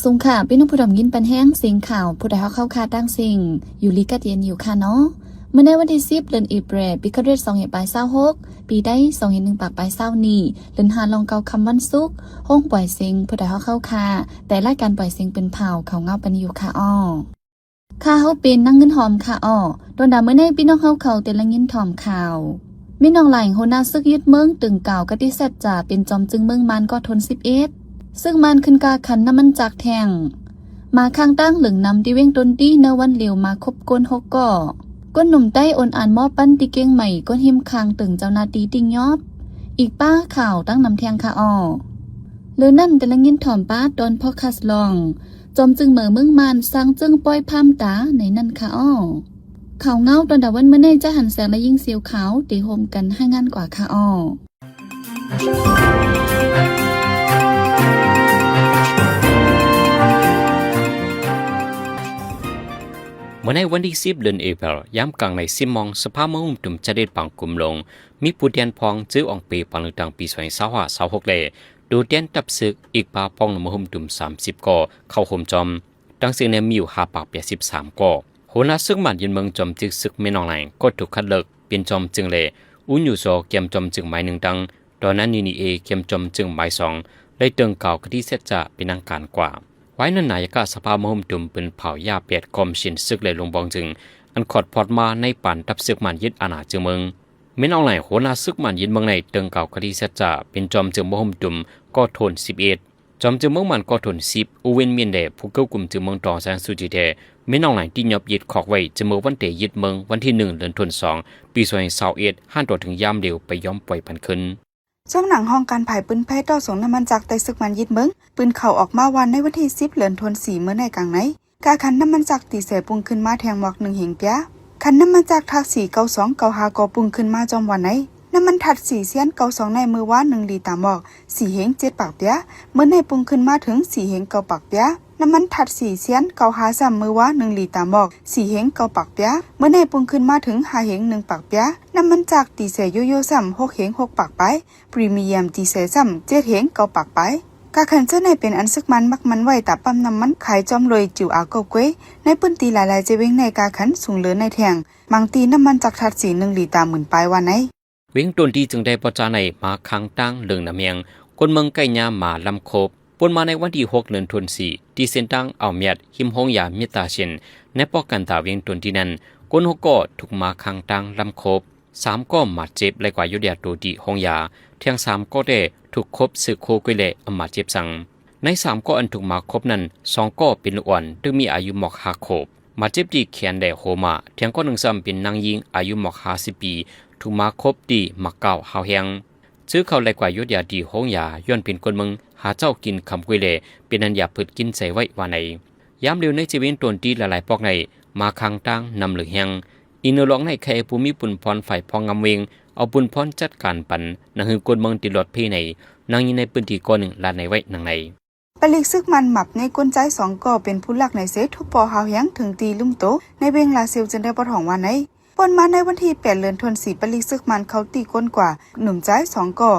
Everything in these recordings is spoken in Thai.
สงค่ะพี่น้องผู้ดำยินปันแห้งเสียงข่าวผู้ใดเข้าคาตั้งสิ่งอยู่ลิกัดเย็นอยู่ค่ะเนาะเมื่อในวันที่10เดือนเอพริลปีคศ2526ปีได้2.1ปากปลายเศร้านี่เดือน5ลองเกาคำวันศุกร์ห้องปล่อยเสียงผู้ใดเข้าคาแต่รายการปล่อยเสียงเป็นเผาเขาเงาปันอยู่ค่ะอ้อค่ะเฮาเป็นนั่งเงินหอมค่ะอ้อโดนด่าเมื่อในพี่น้องเขาแต่ละเงินหอมข่าวมีน้องหลายโหนาซึกยึดเมืองตึงเก่ากะติแซดจ่าเป็นจอมจึงเมืองมันก็ทน11ซึ่งมันขึ้นกาขันน้ำมันจากแทงมาข้างตั้งเหลืองนำที่เว้งตนดีเนวันเหลียวมาคบก้น6ก่อก้นหนุ่มใต้อ่อนอ่านหม้อปั้นตีเก่งใหม่ก้นหิมคางตึงเจ้านาตีติงยอบอีกป้าข่าวตั้งนำแทงค่ะอ้อหรือนั่นแต่ละยินถ่อมป้าตอนพ่อคัสลองจอมจึงเหมือเมืองมันสร้างจึงป้อยพามตาในนั่นค่ะอ้อข่าวเงาตอนดาวันเมื่อในจะหันแสงและยิ่งเสียวขาวตีโฮมกันให้งานกว่าค่ะอ้อเมื่อในวันที่10เดือนเอพริลย้ำกลางใน10 โมงสภาพมุ่งตุ่มจะได้ปังกลุ่มลงมีผู้เดียนพองจื้ออองปีปังลึกดังปี2025-26เลยดูเดียนตับซึกอีกปาพองมุ่งตุ่ม30ก่อเข้าโฮมจอมดังซึ่งในมีอยู่5ปาก83ก่อหัวหน้าซึกมันยืนเมืองจอมจึกซึกไม่นองไหนก็ถูกคัดเลิกเปลี่ยนจอมจึงเลยอุ่นอยู่โซเกมจอมจึงหมายหนึ่งดังตอนนั้นนี่เอเกมจอมจึงหมาย2ได้เติงเก่ากะที่เสร็จจะเป็นทางการกว่าไว้นั่นนายกสภามุ่งตุ่มเป็นเผายาเปียดกอมชินซึกเลยลงบองจึงอันขอดพอดมาในปั่นทับซึกมันยึดอาณาจึงเมืองไม่นองไหนหัวหน้าซึกมันยึดเมืองในเติงเก่ากะที่เสร็จจะเป็นจอมจึงมุ่งตุ่มก็ทน11จอมจึงเมืองมันก็ทน10อูเวนเมียนเดผู้เก้ากลุ่มจึงเมืองต่อแสงสุจิเทไม่นองไหนที่ยอบยึดขอกไว้จะเมื่อวันเตยึดเมืองวันที่1เดือนธันวาคมปี2021ห้านตัวถึงยามเดียวไปย้อมปล่อยพันขึ้นช่วงหนังห้องการผ่ายปืนแพ้ต่อส่งน้ำมันจากไต้ซึกมันยึดเมืองปืนเข่าออกมาวันในวันที่10เดือนธันวาคมเมื่อในกลางไหนกาขันน้ำมันจากตีเสปุงขึ้นมาแทงหมอก1เหงเปียขันน้ำมันจากทัก492 95กอปุงขึ้นมาจอมวันไหนน้ำมันถัด4เซียน92ในมือว่า1ลีตาหมอก4เหง7ปากเปียเมื่อในปุงขึ้นมาถึง4เหง9ปากเปียน้ำมันถัด4เซียน95มือว่า1ลีตาหมอก4เหง9ปากเปียเมื่อในปุงขึ้นมาถึง5เหง1ปากเปียน้ำมันจากตีเสโยโย่ซ้ำ6เหง6ปากไปพรีเมียมตีเสซ้ำ7เหง9ปากไปกาขันเจ้าในเป็นอันซึกมันมักมันไว้ตาปั๊มน้ำมันขายจอมรวยจิ๋วอาเกาเกวยในปื้นตีหลายๆจะเว้งในกาขันสูงเหลือในแทงมังตีน้ำมันจากถัด4 1ลีตาหมื่นปลายวันไหนเว้งตนที่จึงได้ประจานในมาค้างตั้งเรื่องน้ำเมียงคนเมืองใกล้ยามมาลำโคบปนมาในวันที่6เดือนธันวาคมที่เส้นตั้งเอาเมียดหิมหงยาเมตตาเชนในป้อกันตาเวียงตนที่นั้นคน6ก็ถูกมาค้างตั้งลำโคบ3ก็มาเจ็บเลยกว่ายุดยาตัวดีหงยาเที่ยง3ก็ได้ถูกคบสึกโคกุเลอมาเจ็บสั่งใน3ก็อันถูกมาคบนั้น2ก็เป็นลูกอ่อนซึ่งมีอายุหมอก5ขบมาเจ็บดีแขนได้โหมาเที่ยงก็1ซ้ำเป็นนางยิงอายุหมอก50ปีถูกมาคบดีมาเก่าหาวแหงซื้อเขาเลยกว่ายุดยาดีหงยาย้อนเป็นคนเมืองหาเจ้ากินคำกุยเลเป็นอันยาพืชกินใส่ไว้ว่าไหนย้ำเร็วในชีวิตตนตีหลายๆปอกในมาค้างตั้งนำหรือแหงอินโนร้องในใครภูมิปุ่นพรฝ่ายพองงำเวงเอาปุ่นพรจัดการปันนังหือกวนเมืองติดหลอดพี่ในนางยินในพื้นที่ก้อนหนึ่งลานในไว้นางในปลิกซึกมันหมับในก้นใจ2ก่อเป็นผู้หลักในเซทุบปอหาวแหงถึงตีลุ่มโตในเวงลาเซลจนได้ปฐองวันไหนปนมาในวันที่8เดือนธันวาคมปลิกซึกมันเขาตีก้นกว่าหนุ่มใจ2ก่อ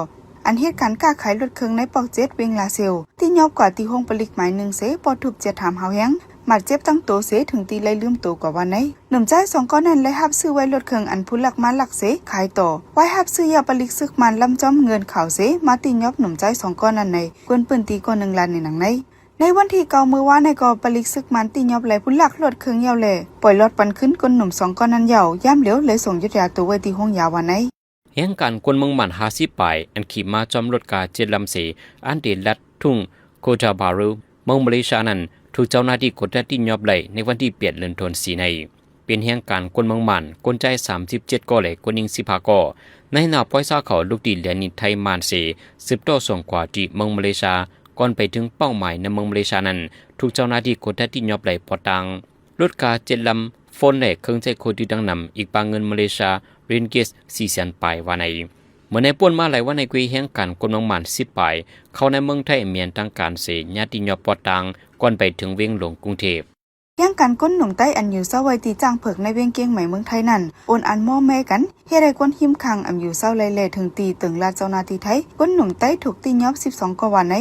อันเหตุการณ์กล้าขายรถเครื่องในปอก7เวงลาเซลที่ยอบกว่าตีห้องปลิกหมาย1เสปอถูก7ถามหาวแหงหมัดเจ็บตั้งโตเสถึงตีไล่ลืมโตกว่าวันไหนหนุ่มใจ2ก่อนั้นไล่ฮับซื้อไว้รถเครื่องอันผู้หลักมาหลักเสขายต่อไว้ฮับซื้อยาปลิกซึกมันลำจอมเงินข่าวเสมาตียอบหนุ่มใจ2ก่อนั้นในกวนปืนตีก่อ1ล้านในหนังในวันที่9มื้อว่าในกอปลิกซึกมันตียอบไหลผู้หลักรถเครื่องยาวแลปล่อยรถปันขึ้นก้นหนุ่ม2ก่อนั้นยาวย่ำเหลียวเลยส่งยุทธยาตัวไว้ที่ห้องยาวันไหนแห่งการคนเมืองมัน50ปลายอันขี่มาจอมรถกา7ลำเสอันเดลัดทุ่งโคจาบารุเมืองมาเลเซียนั้นถูกเจ้าหน้าที่กดดันที่ยอบไหลในวันที่8เดือนธันวาคมในเป็นแห่งการคนเมืองมันคนใจ37ก่อเลยคนยิง15ก่อในหน้าป้อยซาเขาลูกดีเหรียญนิไทยมานเส10ต่อ2กว่าที่เมืองมาเลเซียก่อนไปถึงเป้าหมายในเมืองมาเลเซียนั้นถูกเจ้าหน้าที่กดดันที่ยอบไหลปอตังรถกา7ลำโฟนและเครื่องใช้โคดีดังนำอีกบางเงินมาเลเซียเรนเกส4แสนปลายว่าในเมื่อในป่วนมาหลายว่าในกุยแห่งการคนเมืองมัน10ปลายเข้าในเมืองไทยเมียนตั้งการเสญาติยอบปอตังก่อนไปถึงเวียงหลวงกรุงเทพ ย่างกันก้นหนุ่มใต้อันอยู่เศร้าไว้ตีจ้างเผิกในเวียงเกียงใหม่เมืองไทยนั่นโอนอันม่อแม่กันเฮ็ดให้ก้นหิมคังอันอยู่เศร้าเลยๆถึงตีตึงลาดเจ้านาทีไทยก้นหนุ่มใต้ถูกตียอบ12กว่าใน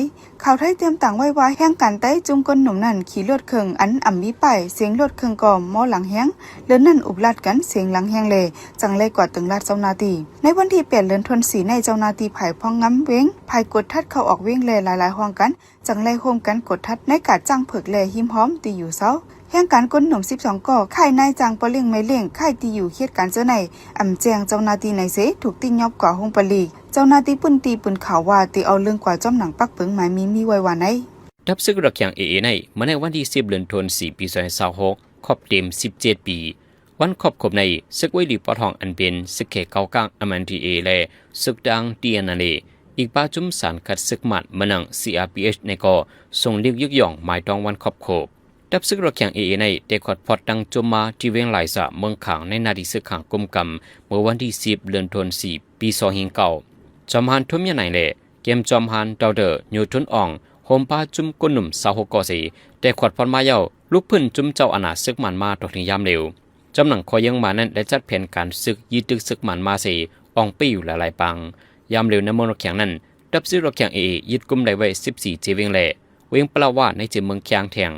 ข่าวไทยเตรียมต่างไว้ว่าแห่งกันใต้จุงก้นหนุ่มนั่นขี่รถเครื่องอันอ่ำมีป้ายเสียงรถเครื่องก่อหม้อหลังแห้งเลือนนั่นอุบลาดกันเสียงหลังแห้งเลยจังเลยกว่าตึงลาดเจ้านาทีในวันที่8เดือนธันวาคมในเจ้านาทีไผ่พองงำเว้งไผ่กดทัดเข้าออกเว้งเลยหลายๆห้องกันจังเลยโฮมกันกดทัดในกาดจ้างเผิกเลยหิมหอมตีอยู่เศร้าแห่งการก้นหนุ่ม12ก่อค่ายนายจางปะเลี้ยงไม่เลี้ยงค่ายตีอยู่เฮ็ดการเจ้าในอำแจงเจ้านาทีในเสถูกตียอบกว่าห้องปะลีเจ้านาทีปืนตีปืนข่าวว่าตีเอาเรื่องกว่าจ้อมหนังปักเปิงหมายมีไว้ว่าไหนดับซึกรักอย่างเอในเมื่อในวันที่10เดือนธันวาคมปี2026ครบเต็ม17ปีวันครบในซึกไว้หลีปอทองอันเป็นซึกเขเก่ากลางอมันทีเอและซึกดังตีนันเลอีกป้าจุ่มสารคัดซึกหมัดมนัง CRPH ในก็ส่งเรียกยึกย่องหมายตองวันครบดับซึกรักอย่างเอในเด็กขอดพอดดังจมมาที่เวียงไหลสะเมืองขางในนาดีซึกขางกุมกำเมื่อวันที่10เดือนธันวาคมปี2009จอมฮันทุ่มยาไหนและเกมจอมฮันดาวเดอร์ยูทุนอ่องโฮมป้าจุ่มก้นหนุ่ม26ก่อสีแต่ขวดพอดมาเย้าลูกพื้นจุ่มเจ้าอนาซึกมันมาตกถึงยามเร็วจำหนังคอยยังมานั้นได้จัดแผนการซึกยีตึกซึกมันมาสีอ่องปีอยู่หลายปังยามเร็วในเมืองรถแข่งนั้นดับซึกรถแข่งยึดกุมได้ไว้14เจเวงแหล่เวียงปลาว่าในเจเมืองแข่งแทง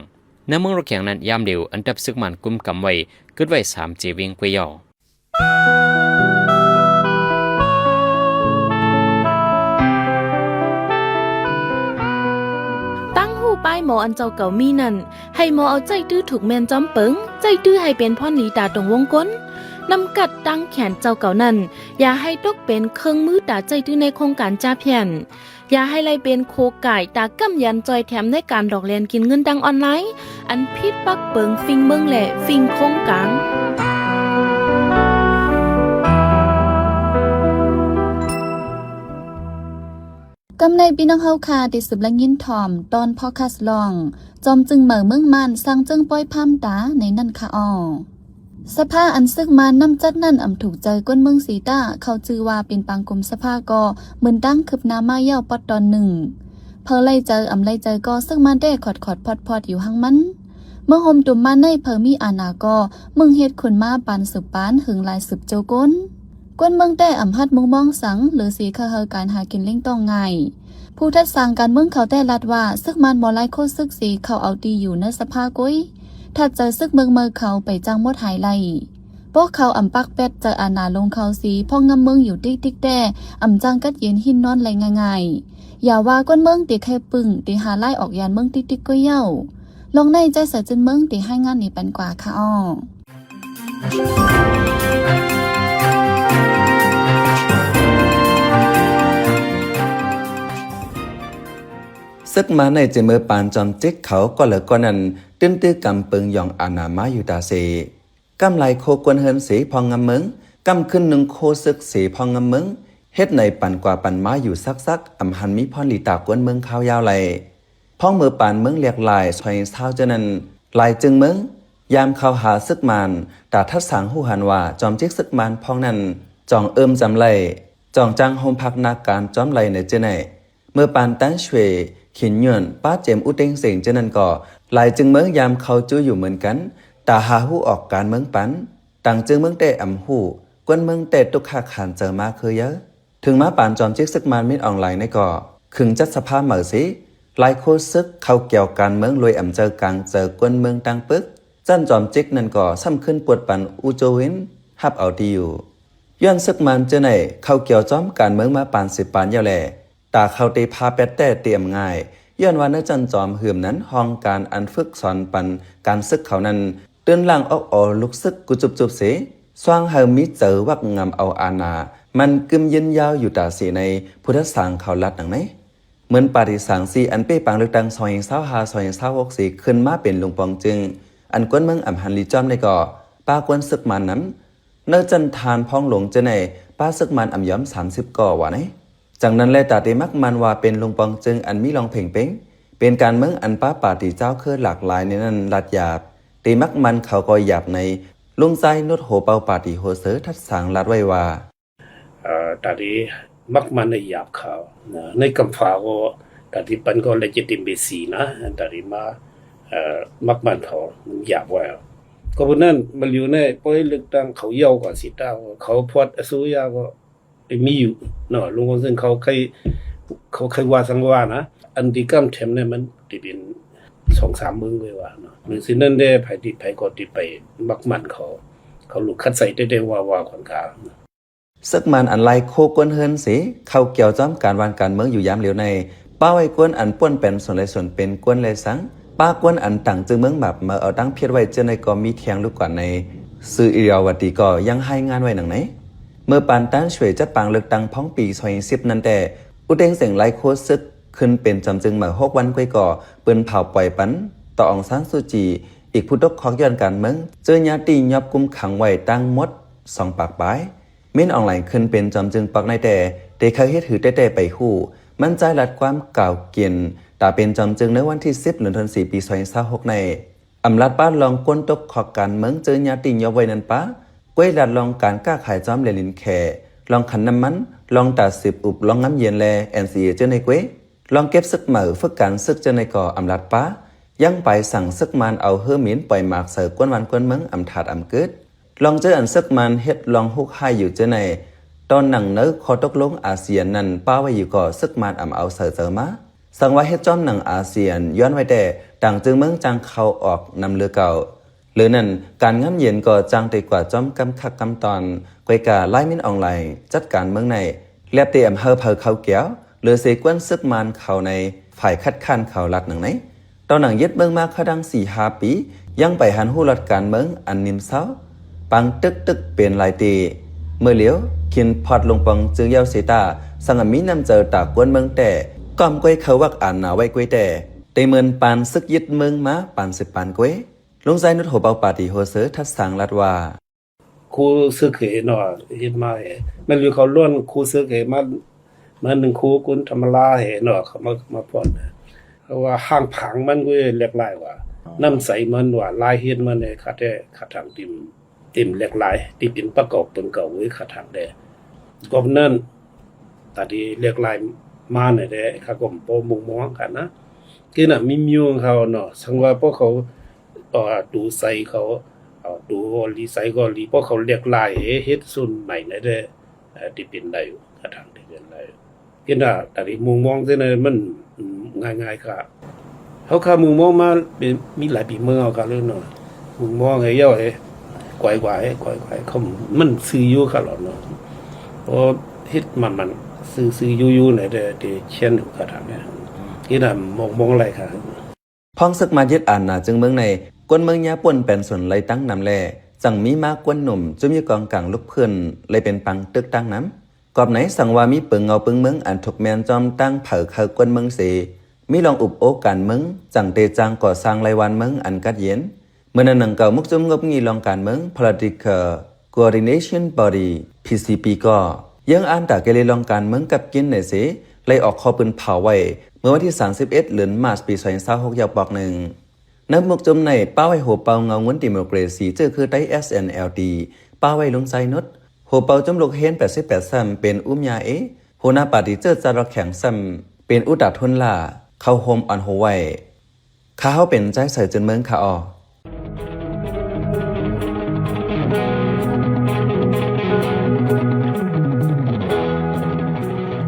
ในเมืองรถแข่งนั้นยามเร็วอันดับซึกมันกุมกำไว้เกิดไว้3เจเวงกวยย่อป้ายหมออันเจ้าเก่ามีนั่นให้หมอเอาใจตื้อถูกแมนจอมเปิงใจตื้อให้เป็นพ่อหนีตาตรงวงก้นนำกัดตั้งแขนเจ้าเก่านั่นอย่าให้ตกเป็นเครื่องมือตาใจตื้อในโครงการจ้าเพียนอย่าให้ไล่เป็นโคไก่ตากำยันจอยแถมในการดอกแลนกินเงินดังออนไลน์อันพิษปักเปิงฟิงเมืองแหล่ฟิงโครงกลางกำในพี่น้องเฮาคาติสืบและยินถ่อมตอนพอคัสลองจอมจึงเหม่อเมืองมันสร้างจึงป้อยพามตาในนั่นค่ะอ้อสภาอันซึกมานำจัดนั่นอำถูกใจก้นเมืองสีตาเขาจือว่าเป็นปังกลมสภาก็เหมือนตั้งคืบนามาเย่าปอดตอนหนึ่งเพอไล่เจออำไล่เจอก็ซึ่งมาได้ขอดพอดอยู่หังมันเมื่อโฮมตุ่มมาในเพอมีอานาก็มึงเฮ็ดคนมาปันสืบปานหึงลายสืบโจก้นเมืองแต่อำฮัดมุงมองสังหรือสีเคอการหากินเล่งต้องง่ายผู้ทัดสั่งการเมืองเขาแต่รัดว่าซึกมันบ่ไล่โคซึกสีเขาเอาดีอยู่ในสภากุ้ยถ้าเจอซึกเมืองเขาไปจังหมดหายไล่พวกเขาอำปักเป็ดเจออาณาลงเขาสีพ่องงำเมืองอยู่ติ๊กแต่อำจังกัดเย็นหินนอนไรง่ายอย่าว่าก้นเมืองตีแค่ปึ่งตีหาไล่ออกยานเมืองติ๊กก็เย่าลงในใจเสือจนเมืองตีให้งานนี่ปันกว่าค่ะอ้อซึกมาในเจมือปานจอมจิกเขาก็เหลือก็นั้นตื้นตื้อกำเปิงยองอานามาอยู่ตาเซกำไหลโคกวนเฮินสีพองงำเมืองกำขึ้นหนึ่งโคซึกสีพองงำเมืองเฮ็ดในปันกว่าปันมาอยู่ซักอำหันมีพรลีตากวนเมืองข้าวยาวไหลพ้องมือปานเมืองเรียกลายซอยเท้าเจนั้นลายจึงเมืองยามเข้าหาซึกมานตาทัดสังหูหันว่าจอมจิกซึกมานพ้องนั้นจองจำไหลจองจังโฮมพักนาการจอมไหลในเจไหนเมื่อปานตั้งช่วยขินยวนป้าเจมอุเต็งเสียงเจนันก่อหลายจึงเมืองยามเขาจู้อยู่เหมือนกันตาหาหูออกการเมืองปันต่างจึงเมืองเตะอ่ำหูกวนเมืองเตะตุกขาขานเจอมาคือเยอะถึงมาปานจอมจิกซึกมานมิดออนไลน์ในก่อขึงจัดสภาพเหมือสิหลายโคซึกเขาเกี่ยวการเมืองรวยอ่ำเจอกลางเจอกวนเมืองตังปึกจันจอมจิกนั่นก่อซ้ำขึ้นปวดปันอูโจวินฮับเอาดีอยู่ย้อนซึกมันเจไหนเขาเกี่ยวจอมการเมืองมาปาน10ปานเยาแหล่ตาเขาตีพาเป็ดแต่เตรียมง่ายย้อนว่าเนื้อจันจอมหืมนั้นห้องการอันฝึกสอนปันการซึกเขานั้นเตือนล่างออกลุกซึกกุจุบเสสว่างเฮามิเจอวักงำเอาอาณามันกึมยืนยาวอยู่ตาสีในพุทธสางเขาลัดหนังไหนเหมือนปาฏิสางสีอันเป้ปังเลือกตั้งซอย25ขึ้นมาเป็นลุงปองจึงอันกวนเมืองอำหันลีจอมในก่อป้ากวนซึกมันนั้นเนื้อจันทานพ้องหลงจะในป้าซึกมันอำย้อม30ก่อว่าไหนจากนั้นแลตาเตมักมันว่าเป็นลุงปองจึงอันมีลองเพ่งเป้งเป็นการเมืองอันป้าป่าตีเจ้าเครือหลากหลายในนั้นลัดหยาบตีมักมันเขาก็หยาบในลุงใจนุดโหเปาป่าตีโหเสือทัดสางลัดไว้ว่าตาดีมักมันในหยาบเขาในกำฟ้าก็ตาดีปันก็ legitimacy นะตาดีมา มักมันเขาอยากว่าก็เพราะนั้นมันอยู่ในปอยเลือกตั้งเขาเยาวกว่าสิตาเขาพอดอสุยาก็มีอยู่เนาะลุงคนซึ่งเขาเคยว่าสังว่านะอันที่กำแถมเนี่ยมันติเป็น2-3มื้อเลยว่าเนาะหรือสินั่นได้ไผติไผก็ติไปมักมันเขาลูกคัดใส่ได้ว่าคนกลางซึกมันอันไลโคกวนเฮินสิเข้าเกี่ยวจ้อมการวานการเมืองอยู่ยามเหลียวในป้าไว้กวนอันป้วนเป็นส่วนไรส่วนเป็นกวนเลยสังป้ากวนอันต่างจึงเมืองแบบมาเอาตั้งเพียรไว้เจอในก็มีเทียงลูกกว่าในซื้ออิราวดีก็ยังให้งานไว้หนังไหนเมื่อปานต้านช่วยจัดปังเลือกตั้งพ้องปี2010นั่นแต่อุเดงเสียงไลโคซึกขึ้นเป็นจำจึงมา6วันก้อยก่อเปิ้นเผาปล่อยปันต่อองซานซูจีอีกผู้ตกของย้อนการเมืองเจอญาติยอบกุมขังไว้ตั้งหมด2ปากปลายเม้นออนไลน์ขึ้นเป็นจำจึงปักในแต่เคยเฮ็ดถือแต่ไปฮู้มันใจรัดความเก่าเกียนตาเป็นจำจึงในวันที่10เดือนธันวาคมปี2026ในอำลาดบ้านลองก้นตกขอกการเมืองเจอญาติยอบไว้นั้นปะก้วยลัดลองการก้าขายจอมเลลินแคลองขันน้ำมันลองตัด10อุบลองน้ำเย็นแล NCA เจอในก้วยลองเก็บซึกเหมือฝึกการซึกเจอในก่ออำลาดปะยังไปสั่งซึกมันเอาเฮือหมิ่นปล่อยหมากเสือกวนวันกวนเมืองอำถาดอำเกิดลองเจออันซึกมันเฮ็ดลองฮุกให้อยู่เจอในตอนหนังเนื้อขอตกลงอาเซียนนั้นป้าไว้อยู่ก่อซึกมันอำเอาเสือเจอมาสั่งว่าเฮ็ดจ้อมหนังอาเซียนย้อนไว้แต่ต่างจึงเมืองจังเข้าออกนำเรือเก่าหรือนั่นการง้ำเย็นก็จังได้กว่าจ้อมกำคักกำตอนก้อยกาไล่มินออนไลน์จัดการเมืองในแลบเตรียมเฮอเผอเขาเกี่ยวหรือเสกวนซึกมันเข้าในฝ่ายคัดค้านเขารัดหนังไหนตอนหนังยึดเมืองมาเขาดัง 4-5 ปียังไปหันหู้รัดการเมืองอันนิมเศร้าปังตึกเป็นหลายตีเมื่อเหลียวคินพอดลงปังจึงเยาวเสตาสังมีนำเจอตากวนเมืองแต่ก้อมก้อยเขาวักอ่านหนาไว้ก้อยแต่เมือนปานซึกยึดเมืองมาปาน10ปานก้อยลงใจนุดโหเบาปาติโฮเซอทัดสังรัดว่าครูซึกเนาะเฮ็ดมามันอยู่เขาล้วนครูซึกมัน1ครูกุนธรรมลาเนาะเขามาพอนเพราะว่าห้างผังมันก็เล็กหลายว่าน้ำใสมันว่าลายเฮ็ดมันเนี่ยขาทางติ่มเล็กหลายที่เป็นประกอบเป็นเก่าไว้ขาทางแดก็นั้นตาดีเล็กหลายมาเนี่ยแดเขาก็บ่มุงมองกันนะคือน่ะมีมิวเขาเนาะสังว่าพวกเขาดูใส่เขาดูรีไซก็รีพวกเขาเล็กหลายเฮ็ดซุนใหม่เนี่ยแดที่เป็นได้อยู่ขาทางที่เป็นได้คือน่ะตาดีมุงมองซิเนี่ยมันง่ายๆค่ะเขาขามุงมองมาเป็นมีหลายปีเมื่อเขาเลยเนาะมุงมองให้เยอะกวายเขามันซื้ออยู่ค่ะหรอเนาะพอเฮ็ดมันซื้ออยู่ไหนได้เช่นอยู่ค่ะทางเนี่ยที่น่ะมองอะไรค่ะพ้องซึกมายึดอ่านน่ะจึงเมืองในกวนเมืองยาป่นเป็นส่วนไรตั้งนำแลจังมีมากกวนหนุ่มจุ่มอยู่กองกลางลูกเพื่อนเลยเป็นปังตึกตั้งน้ำกอบไหนสั่งว่ามีปึงเงาปึงเมืองอันถูกแมนจอมตั้งเผาเข้ากวนเมืองเสมีลองอุบโอการเมืองจังเตจังก่อสร้างรายวันเมืองอันกัดเย็นเมื่อนั้นเก่ามุกจุ่มงบงีลองการเมือง Political Coordination Body PCP ก็ยังอ่านตาเกลีลองการเมืองกับกินในเสเลยออกข้อปืนเผาไว้เมื่อวันที่31เดือนมาร์ชปี2026ยาวปอกหนึ่งนับมุกจุ่มในป้าไว้หัวเปาเงาเงินดิโมคราซีเจอคือไต้ SNLD ป้าไว้ลงใจนดหัวเปาจุ่มลูกเฮน88ซ้ำเป็นอุ้มยาหัวหน้าปาฏิเจอจารแข็งซ้ำเป็นอุดาทุนล่าเข้าโฮมออนโฮไว้ข้าเขาเป็นใจใส่จนเมืองข้า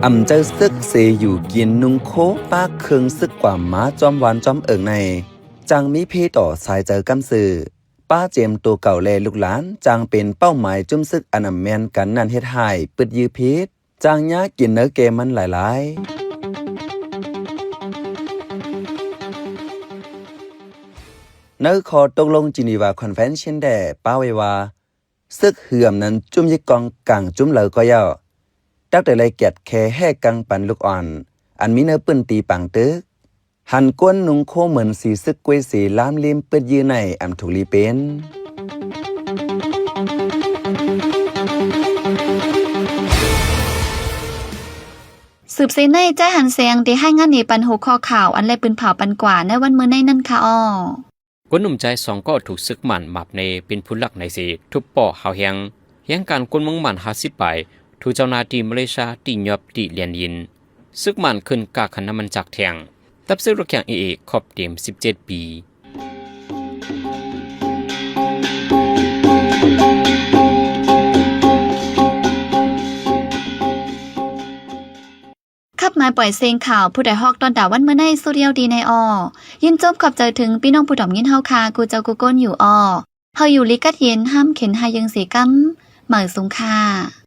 อำเจ้าซึกเสอยู่กินนุงโคป้าเคืองซึกกว่าม้าจอมวานจอมเอิงในจังมีเพต่อสายเจอกำสื่อป้าเจมตัวเก่าแลลูกหลานจังเป็นเป้าหมายจุ่มซึกอนำแมนกันนั่นเฮ็ดให้ปึดยื้อพิษจังยากินเนื้อเกมันหลายเนื้อขอตกลงจีนีวาคอนเวนชั่นแด่ป้าไว้ว่าซึกเหือมนั้นจุ่มยิกองกลางจุ่มเหลอก็ย่อตักแต่ไรเกียดแค่แห่กังปันลูกอ่อนอันมีเนื้อปืนตีปังตึกหันก้นนุงโคเหมือนสีซึกกวยสีล้ามลิมเปิดยื้อในอำถูกลีเป็นสืบเสในใจหันเสียงที่ให้งานนี้ปันหัวข้อข่าวอันไรปืนเผาปันกว่าในวันมื้อในนั่นค่ะอ้อคนหนุ่มใจ2ก็ถูกซึกมันหมับในเป็นผู้หลักในสิทุบป่อเฮาเฮียงการคนเมืองมัน50ไปถูกเจ้าหน้าที่มาเลเซียตียอบตีเลียนยินซึกมันขึ้นกาขันน้ำมันจากแทงตับซึกรถแข่งขอบเต็ม17 ปี หมายปล่อยเสียงข่าวผู้ใดฮอกตอนดาวันเมื่อในสุเรียวดีในอยินจบขอบใจถึงพี่น้องผู้ถ่อมยินเฮาคากูเจ้ากูก้นอยู่เฮาอยู่ลิกัดเย็นห้ามเข็นหายังเสียกำหมายสงค่า